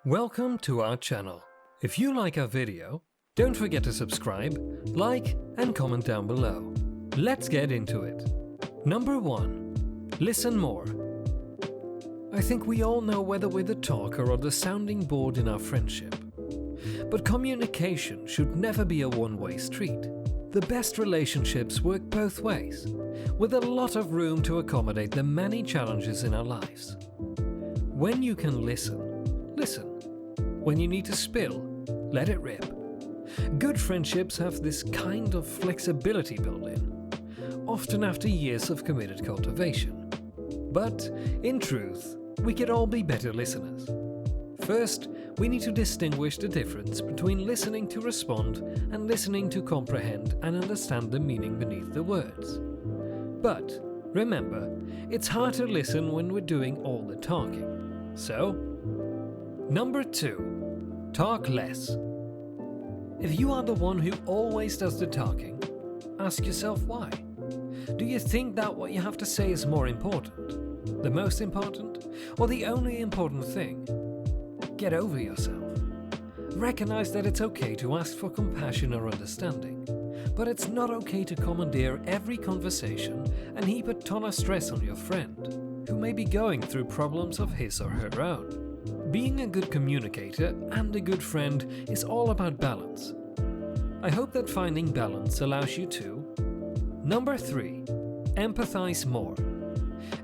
Welcome to our channel. If you like our video, don't forget to subscribe, like and comment down below. Let's get into it. Number 1. Listen more. I think we all know whether we're the talker or the sounding board in our friendship. But communication should never be a one-way street. The best relationships work both ways, with a lot of room to accommodate the many challenges in our lives. When you can listen, listen. When you need to spill, let it rip. Good friendships have this kind of flexibility built in, often after years of committed cultivation. But, in truth, we could all be better listeners. First, we need to distinguish the difference between listening to respond and listening to comprehend and understand the meaning beneath the words. But, remember, it's hard to listen when we're doing all the talking. So, Number 2. Talk less. If you are the one who always does the talking, ask yourself why. Do you think that what you have to say is more important? The most important? Or the only important thing? Get over yourself. Recognize that it's okay to ask for compassion or understanding, but it's not okay to commandeer every conversation and heap a ton of stress on your friend, who may be going through problems of his or her own. Being a good communicator and a good friend is all about balance. I hope that finding balance allows you to. Number 3. Empathize more.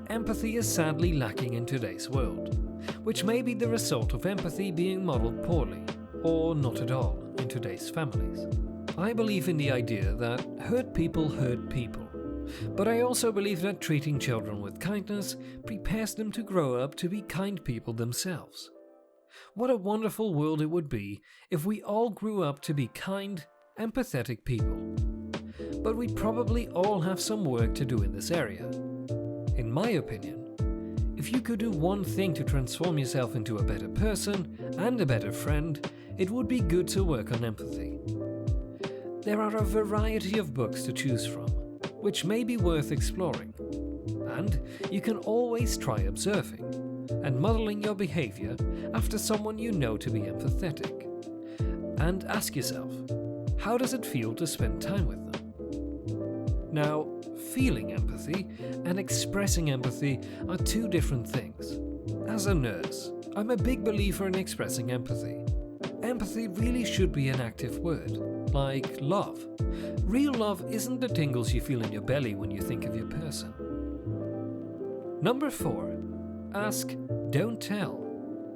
Empathy is sadly lacking in today's world, which may be the result of empathy being modeled poorly, or not at all, in today's families. I believe in the idea that hurt people, but I also believe that treating children with kindness prepares them to grow up to be kind people themselves. What a wonderful world it would be if we all grew up to be kind, empathetic people. But we probably all have some work to do in this area. In my opinion, if you could do one thing to transform yourself into a better person and a better friend, it would be good to work on empathy. There are a variety of books to choose from, which may be worth exploring. And you can always try observing and modeling your behavior after someone you know to be empathetic. And ask yourself, how does it feel to spend time with them? Now, feeling empathy and expressing empathy are two different things. As a nurse, I'm a big believer in expressing empathy. Empathy really should be an active word, like love. Real love isn't the tingles you feel in your belly when you think of your person. Number 4. Ask, don't tell,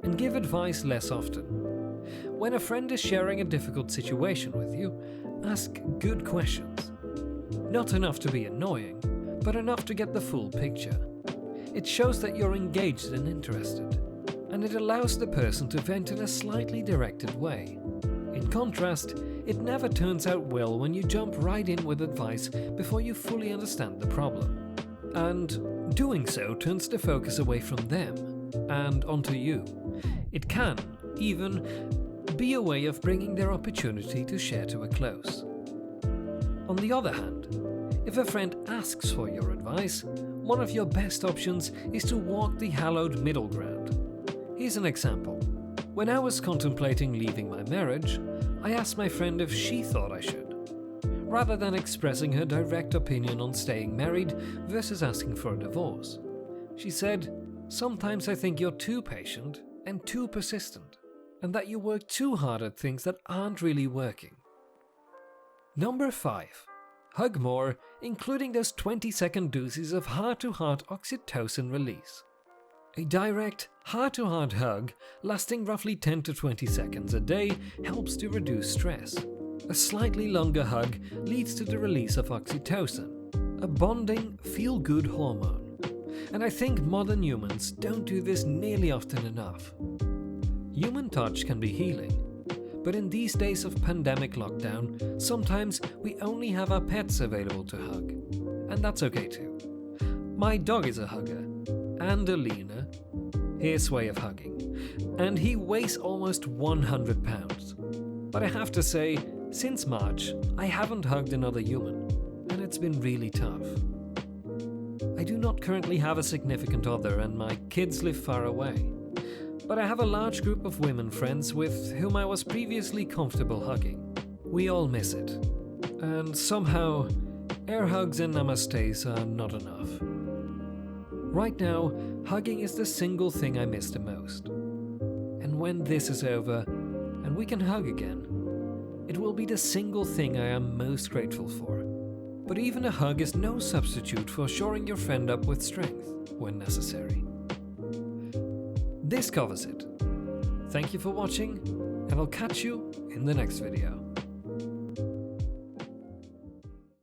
and give advice less often. When a friend is sharing a difficult situation with you, ask good questions. Not enough to be annoying, but enough to get the full picture. It shows that you're engaged and interested, and it allows the person to vent in a slightly directed way. In contrast, it never turns out well when you jump right in with advice before you fully understand the problem. And doing so turns the focus away from them and onto you. It can, even, be a way of bringing their opportunity to share to a close. On the other hand, if a friend asks for your advice, one of your best options is to walk the hallowed middle ground. Here's an example. When I was contemplating leaving my marriage, I asked my friend if she thought I should, rather than expressing her direct opinion on staying married versus asking for a divorce. She said, "Sometimes I think you're too patient and too persistent, and that you work too hard at things that aren't really working." Number 5. Hug more, including those 20-second doses of heart-to-heart oxytocin release. A direct, heart-to-heart hug lasting roughly 10 to 20 seconds a day helps to reduce stress. A slightly longer hug leads to the release of oxytocin, a bonding, feel-good hormone. And I think modern humans don't do this nearly often enough. Human touch can be healing, but in these days of pandemic lockdown, sometimes we only have our pets available to hug. And that's okay too. My dog is a hugger, and Alina, his way of hugging, and he weighs almost 100 pounds. But I have to say, since March, I haven't hugged another human, and it's been really tough. I do not currently have a significant other, and my kids live far away. but I have a large group of women friends with whom I was previously comfortable hugging. We all miss it. And somehow, air hugs and namastes are not enough. Right now, hugging is the single thing I miss the most. And when this is over, and we can hug again, it will be the single thing I am most grateful for. But even a hug is no substitute for shoring your friend up with strength when necessary. This covers it. Thank you for watching, and I'll catch you in the next video.